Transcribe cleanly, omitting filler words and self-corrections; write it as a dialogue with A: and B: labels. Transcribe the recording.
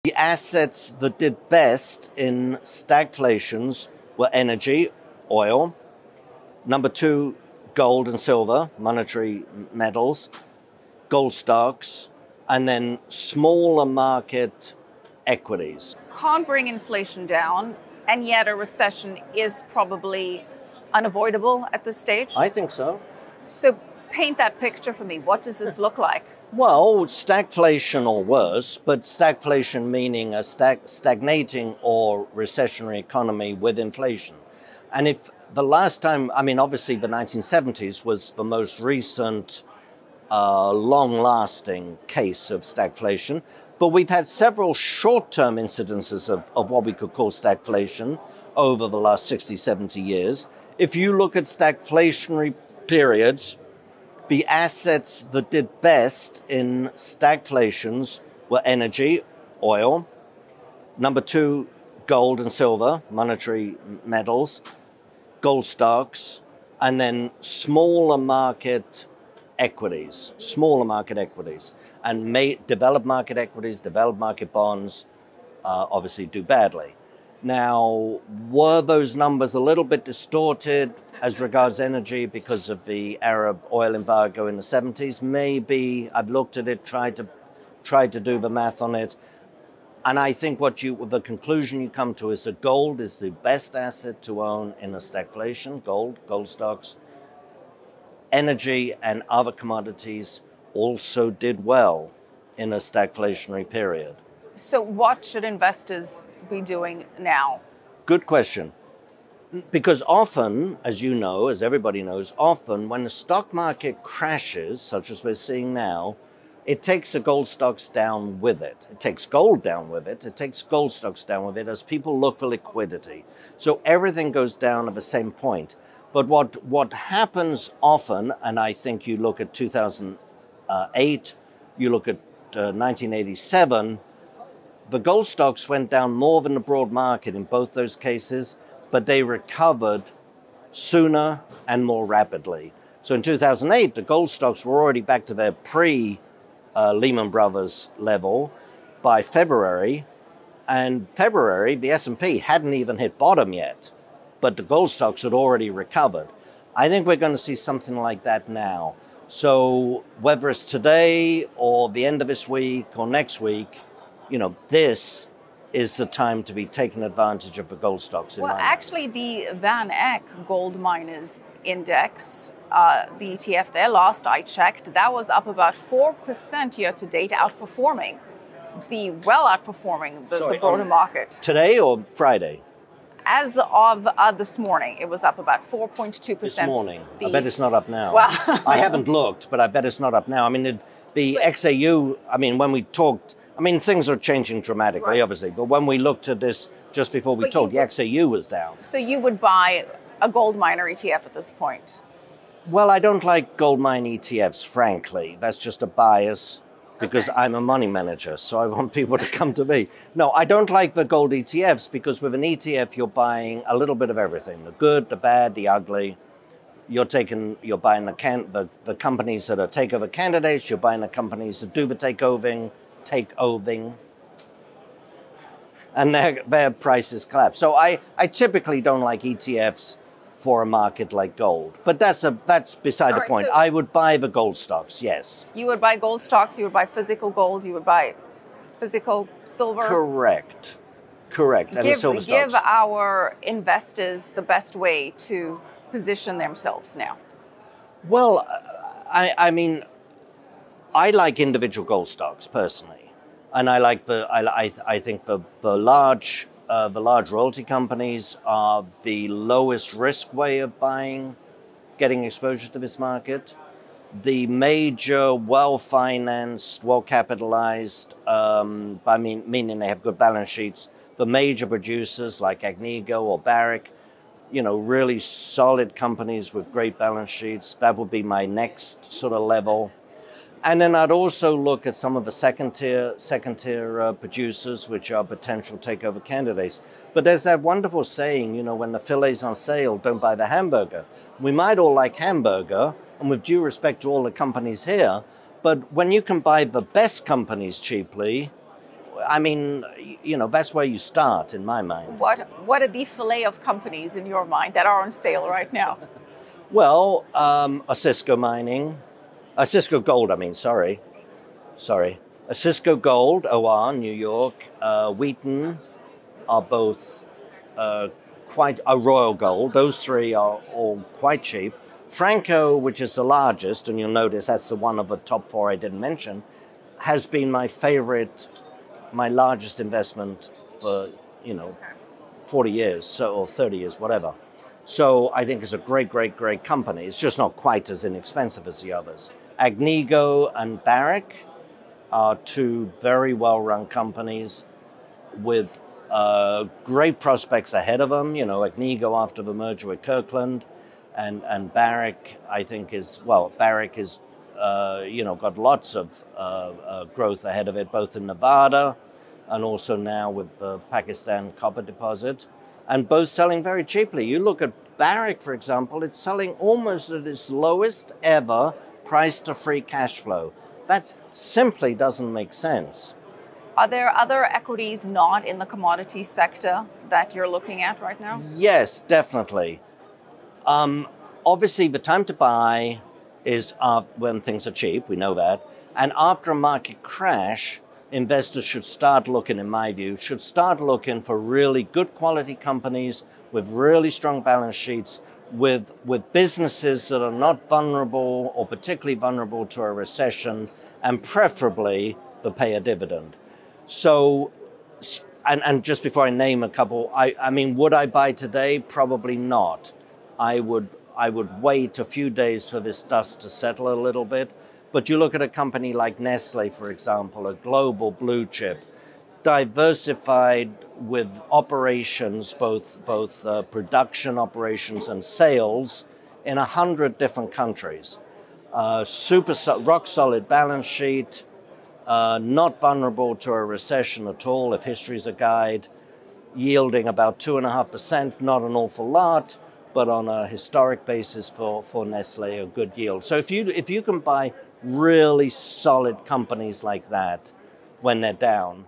A: The assets that did best in stagflations were energy, oil. Number two, gold and silver, monetary metals, gold stocks, and then smaller market equities.
B: Can't bring inflation down, and yet a recession is probably unavoidable at this stage.
A: I think so.
B: So paint that picture for me. What does this look like?
A: Well, stagflation or worse, but stagflation meaning a stagnating or recessionary economy with inflation. And if the last time, obviously the 1970s was the most recent long-lasting case of stagflation, but we've had several short-term incidences of what we could call stagflation over the last 60, 70 years. If you look at stagflationary periods, the assets that did best in stagflations were energy, oil. Number two, gold and silver, monetary metals, gold stocks, and then smaller market equities, and developed market equities, developed market bonds obviously do badly. Now, were those numbers a little bit distorted as regards energy because of the Arab oil embargo in the 70s? Maybe. I've looked at it, tried to do the math on it. And I think the conclusion you come to is that gold is the best asset to own in a stagflation, gold stocks. Energy and other commodities also did well in a stagflationary period.
B: So what should investors be doing now?
A: Good question. Because often, as you know, as everybody knows, often when the stock market crashes, such as we're seeing now, it takes the gold stocks down with it. It takes gold down with it. It takes gold stocks down with it as people look for liquidity. So everything goes down at the same point. But what happens often, and I think you look at 2008, you look at 1987, the gold stocks went down more than the broad market in both those cases, but they recovered sooner and more rapidly. So in 2008, the gold stocks were already back to their pre-Lehman Brothers level by February. And February, the S&P hadn't even hit bottom yet, but the gold stocks had already recovered. I think we're going to see something like that now. So whether it's today or the end of this week or next week, this is the time to be taking advantage of the gold stocks.
B: Well, actually, the Van Eck Gold Miners Index, the ETF there, last I checked, that was up about 4% year to date, outperforming the broader market.
A: Today or Friday?
B: As of this morning, it was up about 4.2%.
A: This morning. I bet it's not up now.
B: Well,
A: I haven't looked, but I bet it's not up now. The XAU, when we talked, things are changing dramatically, right, obviously. But when we looked at this just before we talked, the XAU was down.
B: So you would buy a gold miner ETF at this point?
A: Well, I don't like gold mine ETFs, frankly. That's just a bias because I'm a money manager, so I want people to come to me. No, I don't like the gold ETFs because with an ETF, you're buying a little bit of everything, the good, the bad, the ugly. You're buying the companies that are takeover candidates. You're buying the companies that do the takeovering, and their prices collapse. So I typically don't like ETFs for a market like gold, but that's beside the point. So I would buy the gold stocks, yes.
B: You would buy gold stocks. You would buy physical gold. You would buy physical silver.
A: Correct. And the silver stocks.
B: Give our investors the best way to position themselves now.
A: Well, I like individual gold stocks personally, and I think the large royalty companies are the lowest risk way of getting exposure to this market. The major, well-financed, well-capitalized, meaning they have good balance sheets. The major producers like Agnico or Barrick, really solid companies with great balance sheets. That would be my next sort of level. And then I'd also look at some of the second tier producers, which are potential takeover candidates. But there's that wonderful saying, when the filet's on sale, don't buy the hamburger. We might all like hamburger, and with due respect to all the companies here, but when you can buy the best companies cheaply, I mean, you know, that's where you start in my mind.
B: What are the fillet of companies in your mind that are on sale right now?
A: Well, a Cisco Mining, a Cisco Gold, I mean, sorry. A Cisco Gold, OR, New York, Wheaton are both quite a Royal Gold. Those three are all quite cheap. Franco, which is the largest, and you'll notice that's the one of the top four I didn't mention, has been my favorite, my largest investment for, 40 years, so, or 30 years, whatever. So I think it's a great company. It's just not quite as inexpensive as the others. Agnico and Barrick are two very well-run companies with great prospects ahead of them. You know, Agnico after the merger with Kirkland, and Barrick, I think Barrick is, got lots of growth ahead of it, both in Nevada and also now with the Pakistan copper deposit, and both selling very cheaply. You look at Barrick, for example, it's selling almost at its lowest ever price to free cash flow. That simply doesn't make sense.
B: Are there other equities not in the commodity sector that you're looking at right now?
A: Yes, definitely. Obviously, the time to buy is when things are cheap, we know that. And after a market crash, investors should start looking, in my view, for really good quality companies with really strong balance sheets, with businesses that are not vulnerable or particularly vulnerable to a recession, and preferably that pay a dividend. So, and just before I name a couple, I mean, would I buy today? Probably not. I would wait a few days for this dust to settle a little bit. But you look at a company like Nestle, for example, a global blue chip, diversified with operations, both production operations and sales in 100 different countries. Rock solid balance sheet, not vulnerable to a recession at all, if history's a guide, yielding about 2.5%, not an awful lot, but on a historic basis for Nestle, a good yield. So if you can buy really solid companies like that when they're down,